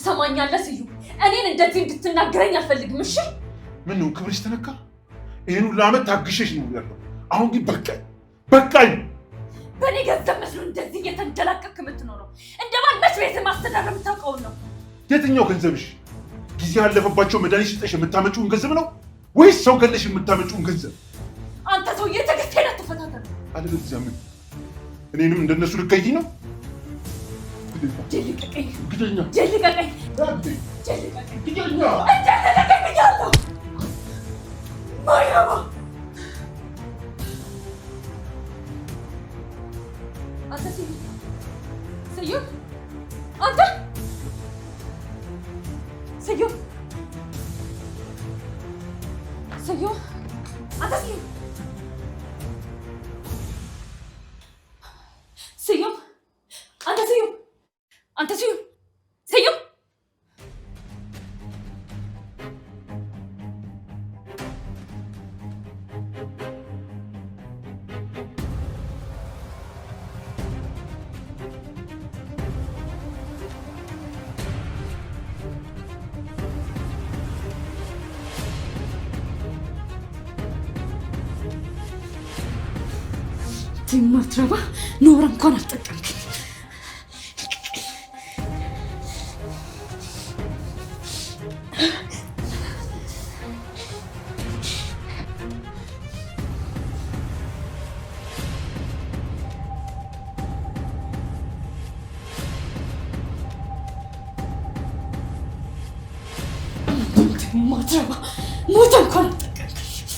ትሰማኛለህ ስዩ? እኔን እንደዚህ እንድትናገረኝ አልፈልግም። እሺ ምን ነው ክብርሽ ተነካ? ይሄን ሁሉ ዓመት ታግሼሽ ነው ያለው። አሁን ግን በቃኝ። በእኔ ገንዘብ መስሎ እንደዚህ እየተንደላቀቅክ የምትኖረው እንደ ባል መች ቤት ማስተዳደር የምታውቀውን ነው? የትኛው ገንዘብሽ? ጊዜ ያለፈባቸው መድኃኒት ስጠሽ የምታመጪውን ገንዘብ ነው ወይስ ሰው ገለሽ የምታመጪውን ገንዘብ? አንተ ሰውዬ ትዕግስቴን አትፈታተን። አለበለዚያ ምን እኔንም እንደነሱ ልትገዢ ነው? ጀልቀቀኝ ግደኛ ጀልቀቀኝ ጀልቀቀኝ ግደኛ ጀልቀቀኝ ብያለሁ። ማያባ አንተ ስዩ አንተ ስዩ አንተ ስዩ አንተ ስዩ ማትረባ ኖር እንኳን አልጠቀምክም። ማትረባ ሞት እንኳን አልጠቀምክም።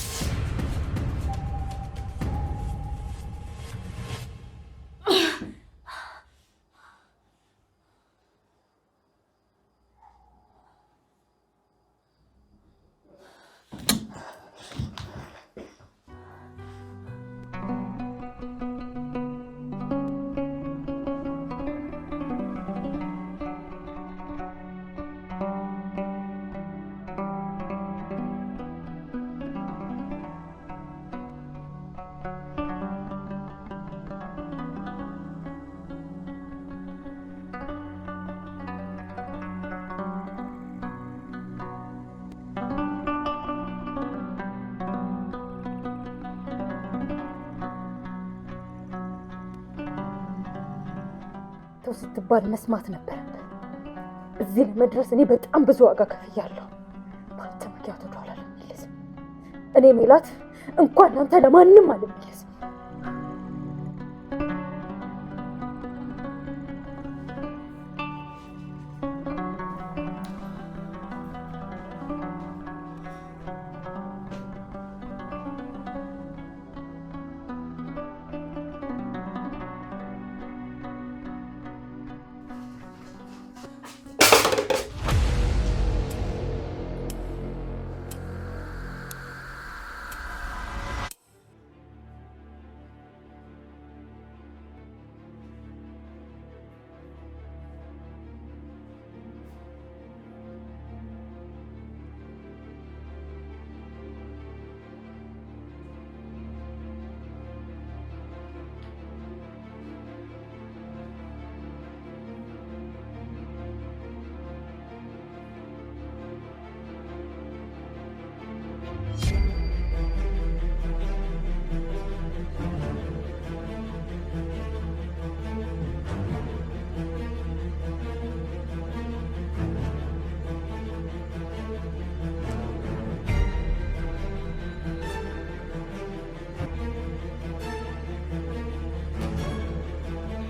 ስትባል መስማት ነበር። እዚህ ለመድረስ እኔ በጣም ብዙ ዋጋ ከፍያለሁ። በአንተ ምክንያት ወደኋላ አልመለስም። እኔ ሜላት እንኳን አንተ ለማንም አልመለስም።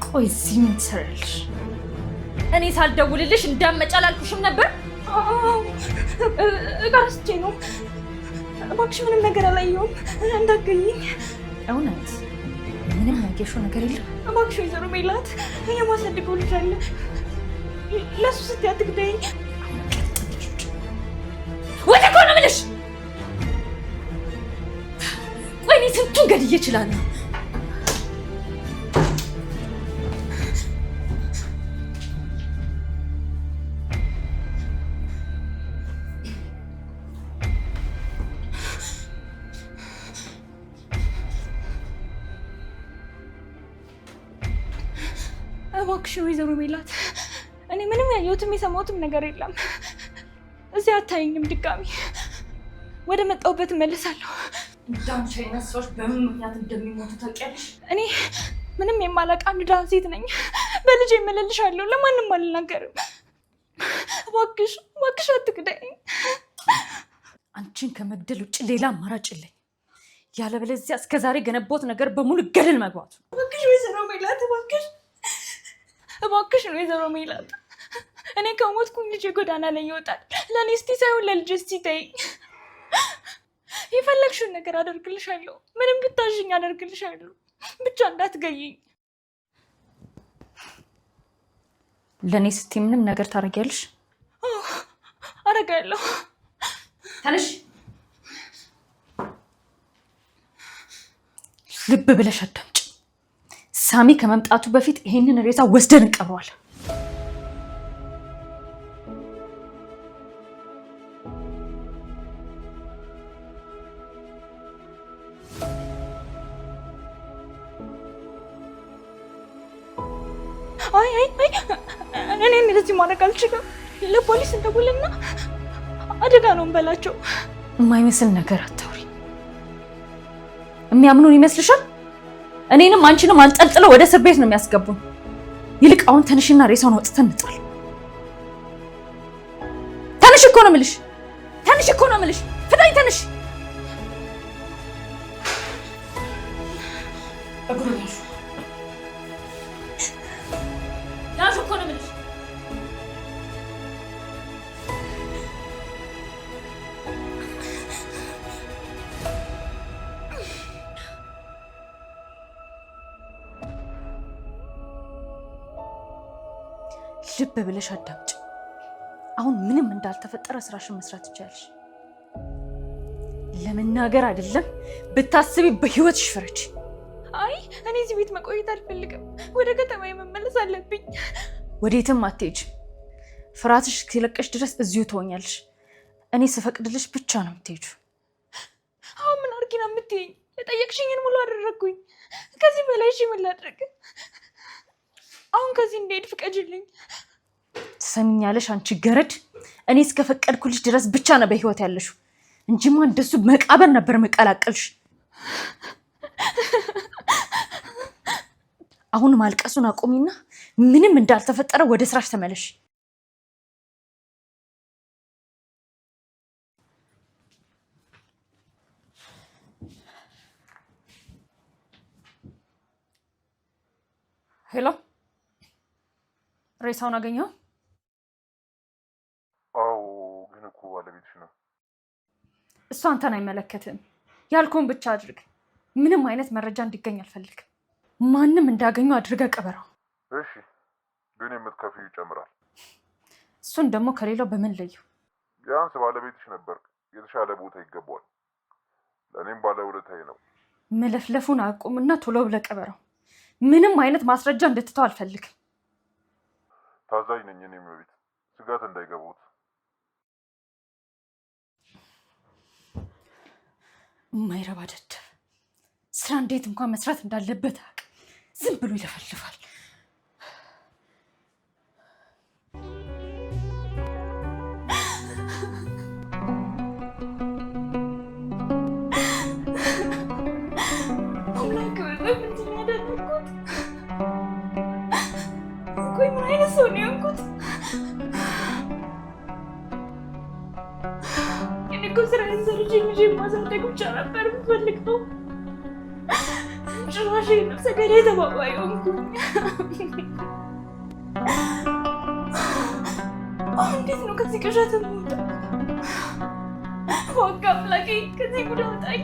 ቆይ እዚህ ምን ትሰሪያለሽ? እኔ ሳልደውልልሽ እንዳትመጪ አላልኩሽም ነበር? እቃ ረስቼ ነው። እባክሽ ምንም ነገር አላየሁም፣ እንዳትገኝኝ። እውነት ምንም ያየሽው ነገር የለም? እባክሽ ወይዘሮ ሜላት የማሳድገው ልጅ አለ፣ ለእሱ ስትይ አትግደይኝ። ወደ እኮ ነው የምልሽ። ቆይ እኔ ስንቱን ገድዬ እችላለሁ። እባክሽ ወይዘሮ ሜላት እኔ ምንም ያየሁትም የሰማሁትም ነገር የለም። እዚህ አታይኝም ድጋሚ። ወደ መጣሁበት እመለሳለሁ። እንዳንቺ አይነት ሰዎች በምን ምክንያት እንደሚሞቱ ታውቂያለሽ? እኔ ምንም የማላውቅ አንድ ድሃ ሴት ነኝ። በልጄ እመለልሻለሁ። ለማንም አልናገርም። እባክሽ እባክሽ አትግደኝ። አንቺን ከመግደል ውጭ ሌላ አማራጭ የለኝ። ያለበለዚያ እስከዛሬ ገነቦት ነገር በሙሉ ገደል መግባቱ። እባክሽ ወይዘሮ ሜላት እባክሽ ነው ወይዘሮ ሜላት። እኔ ከሞትኩኝ ልጄ ጎዳና ላይ ይወጣል። ለእኔ እስቲ ሳይሆን ለልጄ እስቲ ተይኝ። የፈለግሽውን ነገር አደርግልሻለሁ። ምንም ብታዥኝ አደርግልሻለሁ። ብቻ እንዳትገይኝ። ለእኔ ስትይ ምንም ነገር ታደርጊያለሽ? አደርጋለሁ። ተነሽ። ልብ ብለሽ አዳምጪ። ሳሚ ከመምጣቱ በፊት ይሄንን ሬሳ ወስደን እንቀብረዋለን። አይ እኔ እንደዚህ ማድረግ አልችልም። ለፖሊስ እንደውልና አደጋ ነው እንበላቸው። የማይመስል ነገር አታውሪ። የሚያምኑን ይመስልሻል? እኔንም አንቺንም አንጠልጥለው ወደ እስር ቤት ነው የሚያስገቡን። ይልቅ አሁን ተንሽና ሬሳውን ወጥተን እንጣል። ተንሽ እኮ ነው የምልሽ። ተንሽ እኮ ነው የምልሽ። ፍታኝ፣ ተንሽ። እግሩ ያዙ እኮ ነው የምልሽ። ልብ ብለሽ አዳምጪ። አሁን ምንም እንዳልተፈጠረ ስራሽን መስራት ትችያለሽ። ለመናገር አይደለም ብታስቢ በህይወትሽ ፍረጂ። አይ እኔ እዚህ ቤት መቆየት አልፈልግም። ወደ ከተማ መመለስ አለብኝ። ወዴትም አትሄጂም። ፍርሃትሽ እስኪለቀሽ ድረስ እዚሁ ትሆኛለሽ። እኔ ስፈቅድልሽ ብቻ ነው የምትሄጂው። አሁን ምን አድርጊ ነው የምትይኝ? የጠየቅሽኝን ሙሉ አደረግኩኝ። ከዚህ በላይ እሺ ምን ላድርግ? አሁን ከዚህ እንደሄድ ፍቀጅልኝ። ትሰሚኛለሽ? አንቺ ገረድ፣ እኔ እስከፈቀድኩልሽ ድረስ ብቻ ነው በህይወት ያለሽው እንጂማ እንደሱ መቃብር ነበር መቀላቀልሽ። አሁን ማልቀሱን አቁሚና ምንም እንዳልተፈጠረ ወደ ስራሽ ተመለሽ። ሄሎ፣ ሬሳውን አገኘው? አዎ፣ ግን እኮ ባለቤትሽ ነው። እሱ አንተን አይመለከትም። ያልኩህን ብቻ አድርግ። ምንም አይነት መረጃ እንዲገኝ አልፈልግም። ማንም እንዳገኙ አድርገህ ቀበረው። እሺ፣ ግን የምትከፍይው ይጨምራል። እሱን ደግሞ ከሌላው በምን ለየው? ቢያንስ ባለቤትሽ ነበር፣ የተሻለ ቦታ ይገባዋል። ለእኔም ባለውለታዬ ነው። መለፍለፉን አቁምና ቶሎ ብለህ ቀበረው። ምንም አይነት ማስረጃ እንድትተው አልፈልግም። ታዛዥ ነኝ። እኔም ቤት ስጋት እንዳይገቡት። የማይረባ ደደብ ስራ እንዴት እንኳን መስራት እንዳለበት አያውቅም። ዝም ብሎ ይለፈልፋል። ቆይ ምን አይነት ሰው ነው ያልኩት? እኔ እኮ ስራዬን ሰርቼ ልጄን ማሳደግ ብቻ ነበር የምፈልገው። ጭራሽ ነፍሰ ገዳይ ተባባሪ ሆንኩኝ። አሁን እንዴት ነው ከዚህ ቅዠት የምወጣው? ዋጋ አምላኬ ከዚህ ጉድ አውጣኝ።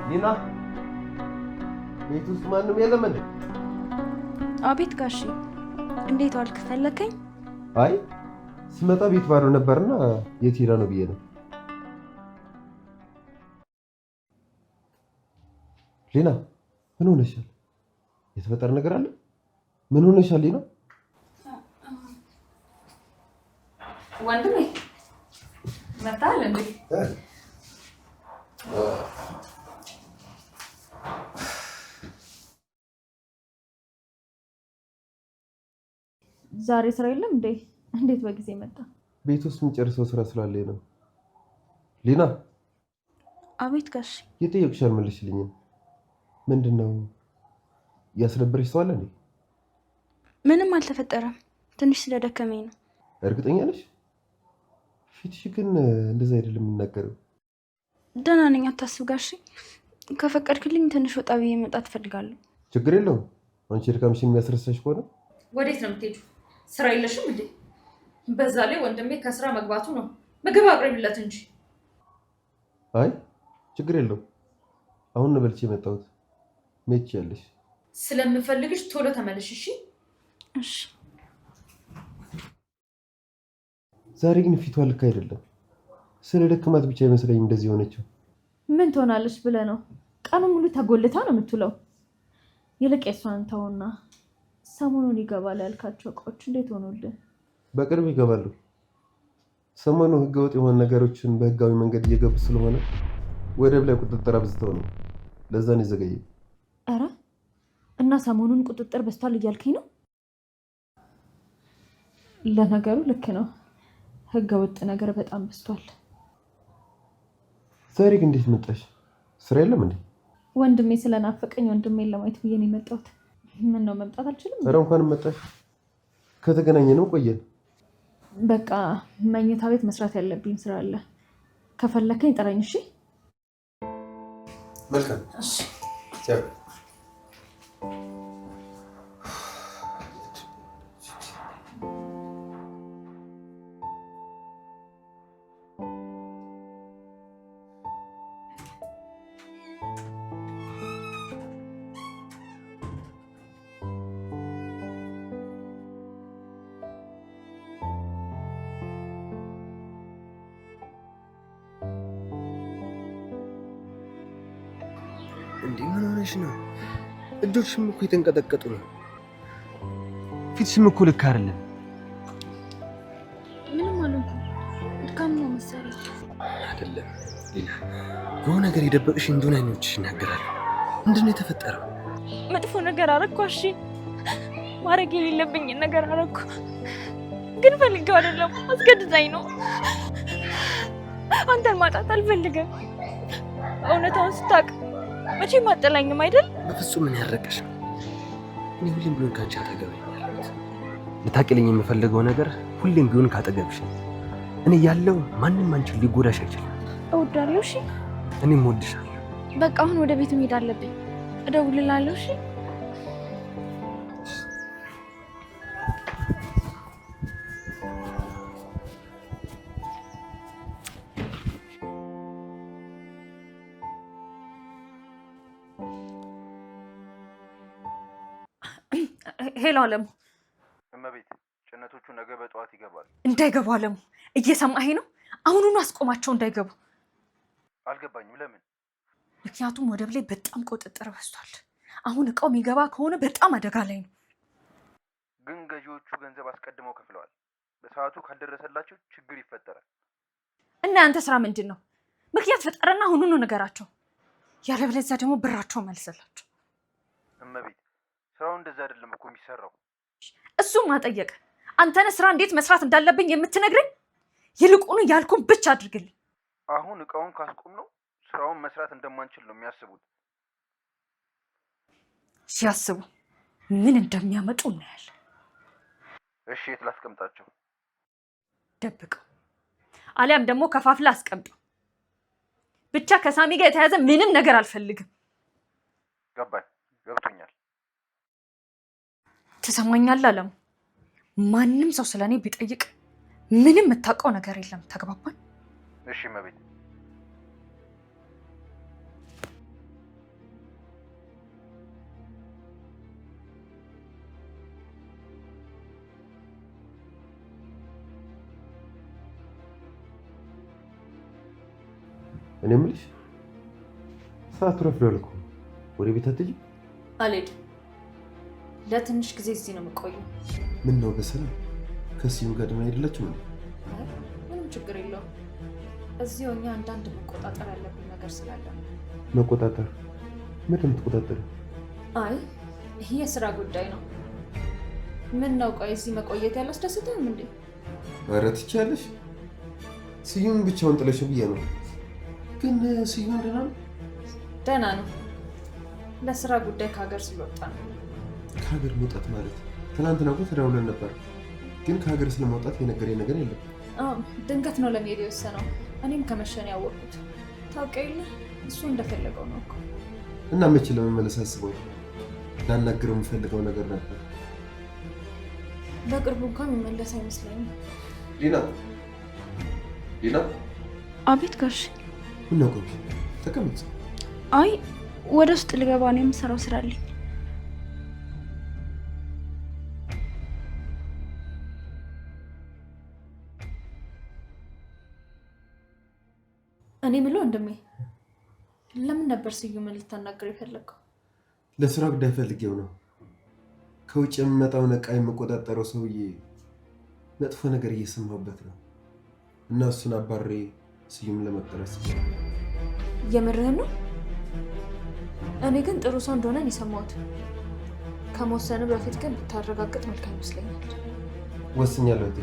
ሊና፣ ቤት ውስጥ ማንም የለም እንዴ? አቤት ጋሼ፣ እንዴት ዋልክ? ፈለከኝ? አይ ስመጣ ቤት ባዶ ነበርና የት ሄዳ ነው ብዬ ነው። ሊና ምን ሆነሻል? የተፈጠረ ነገር አለ? ምን ሆነሻል ሊና? ወንድሜ መጣል እንዴ? ዛሬ ስራ የለም እንዴ? እንዴት በጊዜ መጣ? ቤት ውስጥ የሚጨርሰው ስራ ስላለኝ ነው። ሊና። አቤት ጋሽ። የጠየቅሽ አልመለስሽልኝም። ምንድነው ያስደበረሽ ሰው አለ እንዴ? ምንም አልተፈጠረም። ትንሽ ስለደከመኝ ነው። እርግጠኛ ነሽ? ፊትሽ ግን እንደዛ አይደለም የሚናገረው። ደህና ነኝ፣ አታስብ ጋሽ። ከፈቀድክልኝ ትንሽ ወጣ ብዬ መጣት እፈልጋለሁ። ችግር የለውም። አንቺ ድካምሽን የሚያስረሳሽ ከሆነ። ወዴት ነው የምትሄጂው? ስራ የለሽም እንዴ? በዛ ላይ ወንድሜ ከስራ መግባቱ ነው። ምግብ አቅርቢለት እንጂ። አይ ችግር የለውም። አሁን ነው በልቼ የመጣሁት። መቼ ያለሽ? ስለምፈልግሽ ቶሎ ተመለሽ። እሺ እሺ። ዛሬ ግን ፊቷ ልክ አይደለም። ስለ ደከማት ብቻ አይመስለኝም እንደዚህ ሆነችው። ምን ትሆናለች ብለህ ነው? ቀኑ ሙሉ ተጎልታ ነው የምትውለው። ይልቅ የሷን ተውና ሰሞኑን ይገባል ያልካቸው እቃዎች እንዴት ሆኑልህ? በቅርብ ይገባሉ። ሰሞኑ ህገወጥ የሆኑ ነገሮችን በህጋዊ መንገድ እየገቡ ስለሆነ ወደብ ላይ ቁጥጥር አብዝተው ነው። ለዛ ነው የዘገየው። ኧረ እና ሰሞኑን ቁጥጥር በዝቷል እያልከኝ ነው? ለነገሩ ልክ ነው። ህገወጥ ነገር በጣም በዝቷል። ዛሬ ግን እንዴት መጣሽ? ስራ የለም እንዴ? ወንድሜ ስለናፈቀኝ ወንድሜን ለማየት ብዬ ነው የመጣሁት። ምን ነው መምጣት አልችልም? ኧረ እንኳን መጣሽ። ከተገናኘንም ቆየን። በቃ መኝታ ቤት መስራት ያለብኝ ስራ አለ። ከፈለከኝ ጥራኝ። እሺ መልካም። እሺ እንዴ ምን ሆነሽ ነው? እጆችሽም እኮ የተንቀጠቀጡ ነው። ፊትሽም እኮ ልክ አይደለም። ምንም አልሆንኩም። ድካም ነው መሰለኝ። አይደለም ሊና፣ የሆነ ነገር የደበቅሽ እንደሆነ አይኖችሽ ይናገራሉ። ምንድን ነው የተፈጠረው? መጥፎ ነገር አደረኩ። እሺ ማድረግ የሌለብኝ ነገር አደረኩ፣ ግን ፈልጌው አይደለም፣ አስገድዳኝ ነው። አንተን ማጣት አልፈልግም። እውነታውን ስታውቅ መቼም አጠላኝም አይደል? በፍጹም ምን ያረቀሽ ነው? እኔ ሁሌም ቢሆን ካንቺ አጠገብ ነኝ ያለሁት። ልታቅልኝ የምፈልገው ነገር ሁሌም ቢሆን ካጠገብሽ ነው። እኔ ያለው ማንም አንቺን ሊጎዳሽ አይችልም። እወዳለሁ። እሺ እኔም እወድሻለሁ። በቃ አሁን ወደ ቤት መሄድ አለብኝ። እደውልልሃለሁ። እሺ ሄሎ አለሙ። እመቤት፣ ጭነቶቹ ነገ በጠዋት ይገባሉ። እንዳይገቡ አለሙ፣ እየሰማኸኝ ነው? አሁኑኑ አስቆማቸው እንዳይገቡ። አልገባኝም። ለምን? ምክንያቱም ወደብ ላይ በጣም ቁጥጥር በዝቷል። አሁን እቃው የሚገባ ከሆነ በጣም አደጋ ላይ ነው። ግን ገዢዎቹ ገንዘብ አስቀድመው ከፍለዋል። በሰዓቱ ካልደረሰላቸው ችግር ይፈጠራል። እና ያንተ ስራ ምንድን ነው? ምክንያት ፈጠረና አሁኑኑ ነገራቸው። ያለበለዚያ ደግሞ ብራቸው መልስላቸው። እመቤት፣ ስራው እንደዛ አይደለም እኮ የሚሰራው። እሱም ማጠየቅ አንተነ ስራ እንዴት መስራት እንዳለብኝ የምትነግረኝ? ይልቁኑ ያልኩን ብቻ አድርግልኝ። አሁን እቃውን ካስቆም ነው ስራውን መስራት እንደማንችል ነው የሚያስቡት። ሲያስቡ ምን እንደሚያመጡ እናያለን። እሺ፣ የት ላስቀምጣቸው? ደብቀው አሊያም ደግሞ ከፋፍላ አስቀምጠው። ብቻ ከሳሚ ጋር የተያዘ ምንም ነገር አልፈልግም። ገባኝ፣ ገብቶኛል። ትሰማኛለህ አለሙ? ማንም ሰው ስለኔ ቢጠይቅ ምንም የምታውቀው ነገር የለም። ተግባባን? እሺ እመቤት። እኔ የምልሽ ሰዓቱ ረፍዷል እኮ ወደ ቤት አትሄጂም? አልሄድም። ለትንሽ ጊዜ እዚህ ነው የምቆየው። ምን ነው በሰላም ከስዩም ጋር ደህና አይደላችሁም? ምንም ችግር የለውም። እዚህ ሆኜ አንዳንድ መቆጣጠር ያለብኝ ነገር ስላለ ነው። መቆጣጠር? ምንድን ነው የምትቆጣጠሪው? አይ ይሄ የስራ ጉዳይ ነው። ምን ነው ቆይ እዚህ መቆየት ያላስደስትህም እንዴ? ኧረ ትችያለሽ። ስዩም ብቻውን ጥለሽ ብዬ ነው። ግን ስዩም ደህና ነው? ደህና ነው። ለስራ ጉዳይ ከሀገር ስለወጣ ነው። ከሀገር መውጣት ማለት? ትናንትና እኮ ተደውለን ነበር፣ ግን ከሀገር ስለመውጣት የነገረኝ ነገር የለም። ድንገት ነው ለመሄድ የወሰነው። እኔም ከመሸን ያወቅኩት። ታውቀው የለ እሱ እንደፈለገው ነው እኮ። እና መቼ ለመመለስ አስበው? ላናግረው የምፈልገው ነገር ነበር። በቅርቡ እንኳን የሚመለስ አይመስለኝም። ዲና ዲና። አቤት ጋሽ። ምን ነው ቆይ ተቀመጥ። አይ ወደ ውስጥ ልገባ ነው፣ የምሰራው ስራ አለኝ። እኔ ምለው ወንድሜ፣ ለምን ነበር ስዩምን ልታናግር የፈለግከው? ለስራ ጉዳይ ፈልጌው ነው። ከውጭ የሚመጣውን ዕቃ የሚቆጣጠረው ሰውዬ መጥፎ ነገር እየሰማበት ነው እና እሱን አባሬ ስዩምን ለመጠረስ። የምርህን ነው? እኔ ግን ጥሩ ሰው እንደሆነ የሰማሁት። ከመወሰን በፊት ግን ብታረጋግጥ መልካም ይመስለኛል። ወስኛለሁ እህቴ።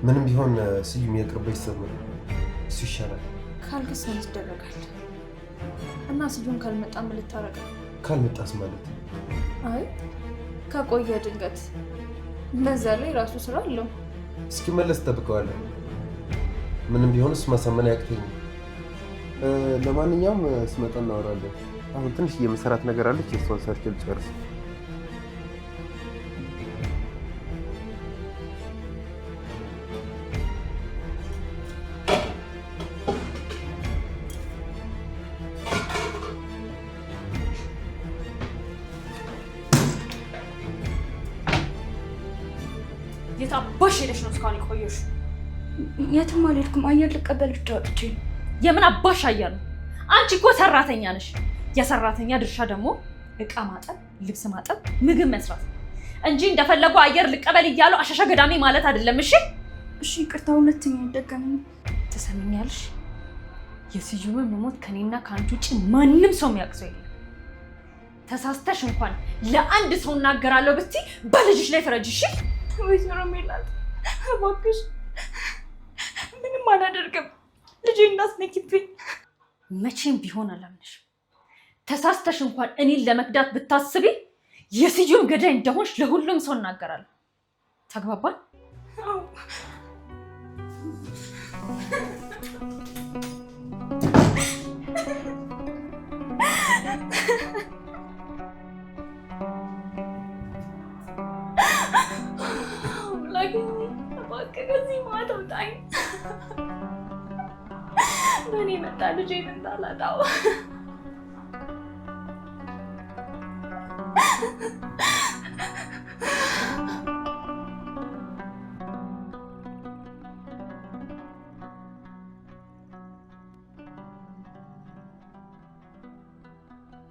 ምንም ቢሆን ስዩም የቅርብ ቤተሰብ ነው። እሱ ይሻላል። ካልክስ ምን ይደረጋል? እና ስዩም ካልመጣ ምን ልታረግ? ካልመጣስ ማለት? አይ ከቆየ ድንገት፣ በዛ ላይ ራሱ ስራ አለው። እስኪመለስ እጠብቀዋለሁ። ምንም ቢሆን እሱ ማሳመን አያቅተኝም። ለማንኛውም ስመጣ እናወራለን። አሁን ትንሽ የመሰራት ነገር አለች፣ የእሷን ሰርች ልጨርስ። የት አባሽ ሄደሽ ነው እስካሁን የቆየሽ? የትም አልሄድኩም። አየር ልቀበል ብቻ ወጥቼ ነው። የምን አባሽ አየር ነው? አንቺ እኮ ሰራተኛ ነሽ። የሰራተኛ ድርሻ ደግሞ እቃ ማጠብ፣ ልብስ ማጠብ፣ ምግብ መስራት እንጂ እንደፈለጉ አየር ልቀበል እያሉ አሻሻ ገዳሜ ማለት አይደለም። እሺ እሺ፣ ይቅርታ። ሁለተኛ አይደገምም። ትሰሚኛለሽ? የስዩምን መሞት ከኔና ከአንቺ ውጭ ማንም ሰው የሚያውቅ ሰው የለም። ተሳስተሽ እንኳን ለአንድ ሰው እናገራለሁ ብትይ በልጅሽ ላይ ፍረጂ። እሺ ወይዘሮ ሜላት እባክሽ፣ ምንም አላደርግም። ልጄ እንዳትነኪብኝ። መቼም ቢሆን አላምንሽ። ተሳስተሽ እንኳን እኔን ለመክዳት ብታስቢ የስዩም ገዳይ እንደሆንሽ ለሁሉም ሰው እናገራለሁ። ተግባባን? ከዚህ ማታ ውጣኝ። በእኔ መጣ ልጄን እንዳላጣው።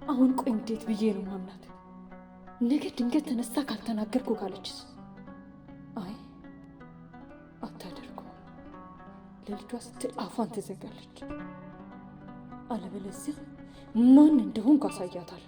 አሁን ቆይ እንዴት ብዬ ነው ማምናት? ነገ ድንገት ተነሳ ካልተናገርኩ ካለችስ? አይ አታደርገው። ለልጇ ስትል አፏን ትዘጋለች። አለበለዚያ ማን እንደሆንኩ አሳያታለሁ።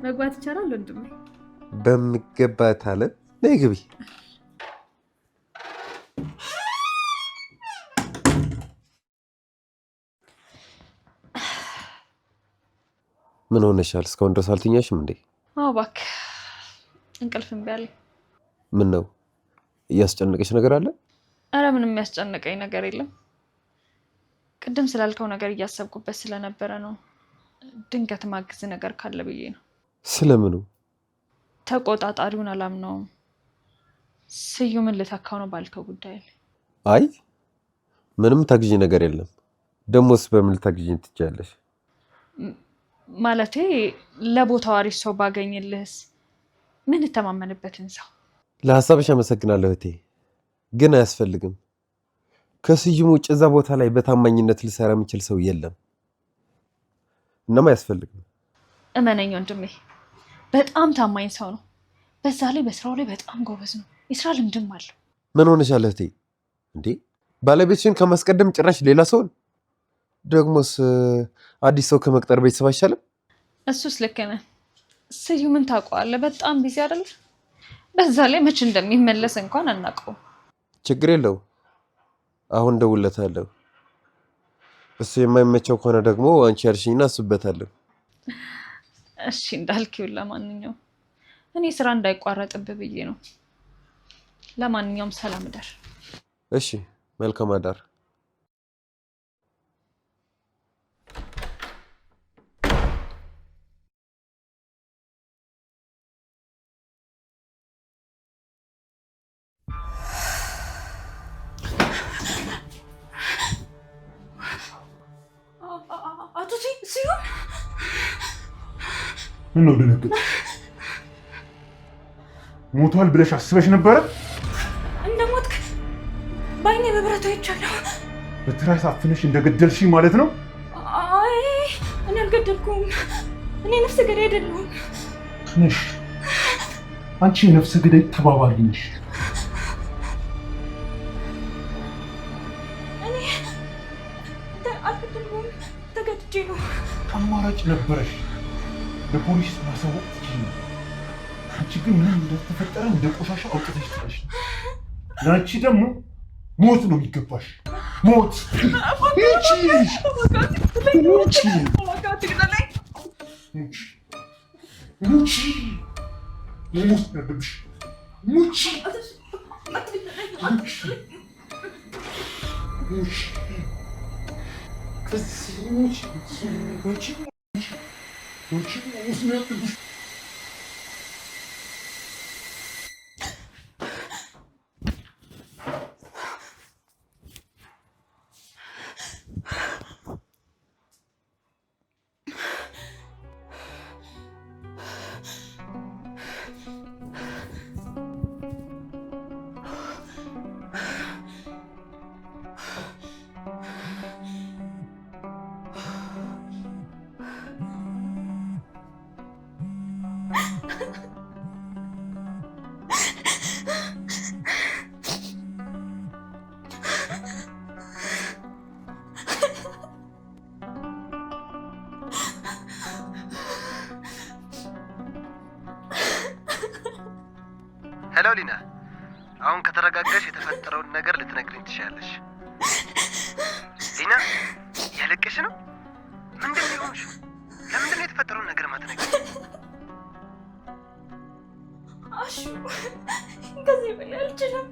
መግባት ይቻላል ወንድሜ? በሚገባት አለ። ነይ ግቢ። ምን ሆነሻል? እስካሁን ድረስ አልተኛሽም እንዴ? አዎ እባክህ እንቅልፍ እምቢ አለኝ። ምን ነው እያስጨነቀሽ ነገር አለ? አረ ምንም የሚያስጨንቀኝ ነገር የለም። ቅድም ስላልከው ነገር እያሰብኩበት ስለነበረ ነው። ድንገት ማግዝ ነገር ካለ ብዬ ነው። ስለምኑ? ተቆጣጣሪውን አላምነውም። ስዩምን ልተካው ነው ባልከው ጉዳይ ላይ። አይ ምንም ታግዢ ነገር የለም። ደሞስ በምን ልታግዥኝ ትችያለሽ? ማለቴ ለቦታው አሪፍ ሰው ባገኝልህስ? ምን ተማመንበትን ሰው? ለሐሳብሽ አመሰግናለሁ እህቴ፣ ግን አያስፈልግም። ከስዩም ውጭ እዛ ቦታ ላይ በታማኝነት ልሰራ የሚችል ሰው የለም። እናም አያስፈልግም። እመነኝ ወንድሜ፣ በጣም ታማኝ ሰው ነው። በዛ ላይ በስራው ላይ በጣም ጎበዝ ነው። የስራ ልምድም አለው። ምን ሆነሻል እህቴ? እንዴ ባለቤትሽን ከማስቀደም ጭራሽ ሌላ ሰውን? ደግሞስ አዲስ ሰው ከመቅጠር ቤተሰብ አይሻልም? እሱስ ልክ ነህ። ስዩምን ታውቀዋለህ፣ በጣም ቢዚ አይደል? በዛ ላይ መቼ እንደሚመለስ እንኳን አናውቀውም። ችግር የለው፣ አሁን እደውልለታለሁ። እሱ የማይመቸው ከሆነ ደግሞ አንቺ ያልሽኝና አስብበታለሁ። እሺ እንዳልኪው። ለማንኛውም እኔ ስራ እንዳይቋረጥብህ ብዬ ነው። ለማንኛውም ሰላም እደር። እሺ መልካም አዳር። አቶ ስዩም ምን ነው ደነገጥ? ሞቷል ብለሽ አስበሽ ነበረ? እንደሞትክ በአይኔ በብረቱ አይቻለሁ። በትራስ አፍነሽ እንደገደልሽ ማለት ነው? አይ እኔ አልገደልኩም። እኔ ነፍሰ ገዳይ አይደለሁም። ነሽ አንቺ ነፍሰ ገዳይ ተባባሪ ነሽ። እኔ አልገደልኩም፣ ተገድጄ ነው። አማራጭ ነበረሽ፣ ለፖሊስ ማሳወቅ ትችይ ነበር። አንቺ ግን ምን እንደተፈጠረ እንደ ቆሻሻ አውጥተሽ ጥለሽ ነው። ለአንቺ ደግሞ ሞት ነው የሚገባሽ። ሞት ሄሎ ሊና፣ አሁን ከተረጋጋሽ የተፈጠረውን ነገር ልትነግሪኝ ትችያለሽ። ሊና ያለቀሽ ነው? ምንድን ነው የሆንሽው? ለምንድን ነው የተፈጠረውን ነገር ማትነግሪኝ? አሹ ከዚህ በላይ አልችልም።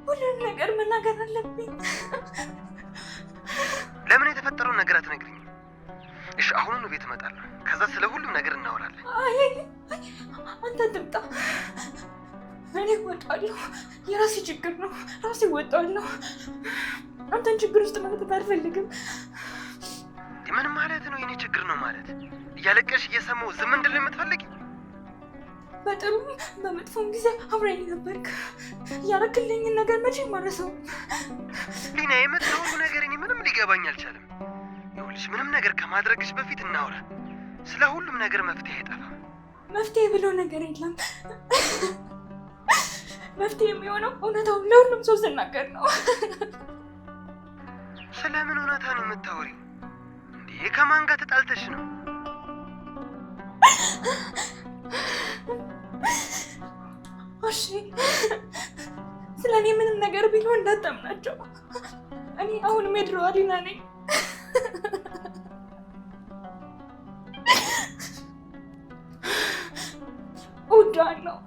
ሁሉንም ነገር መናገር አለብኝ። ለምን የተፈጠረውን ነገር አትነግሪኝም? እሺ አሁኑኑ ቤት እመጣለሁ። ከዛ ስለ ሁሉም ነገር እናወራለን። አይ አንተ ትምጣ፣ እኔ እወጣለሁ። የራሴ ችግር ነው፣ ራሴ እወጣለሁ። አንተን ችግር ውስጥ መግባት አልፈልግም። ምን ማለት ነው? የኔ ችግር ነው ማለት? እያለቀሽ እየሰማሁ ዝም እንድል የምትፈልጊ? በጥሩም በመጥፎም ጊዜ አብረኝ ነበርክ። ያረክልኝን ነገር መቼም አልረሳውም። ሊና የምትለው ሁሉ ነገር እኔ ምንም ሊገባኝ አልቻለም። ይኸውልሽ ምንም ነገር ከማድረግሽ በፊት እናውራ። ስለ ሁሉም ነገር መፍትሄ አይጠፋም። መፍትሄ ብሎ ነገር የለም። መፍትሄ የሚሆነው እውነታውን ለሁሉም ሰው ስናገር ነው። ስለምን እውነታ ነው የምታወሪው? እንዴ ከማን ጋር ተጣልተሽ ነው? እሺ ስለ እኔ ምንም ነገር ቢሆን እንዳታምናቸው። እኔ አሁንም የድሮዋ ሊና ነኝ። እወዳለሁ።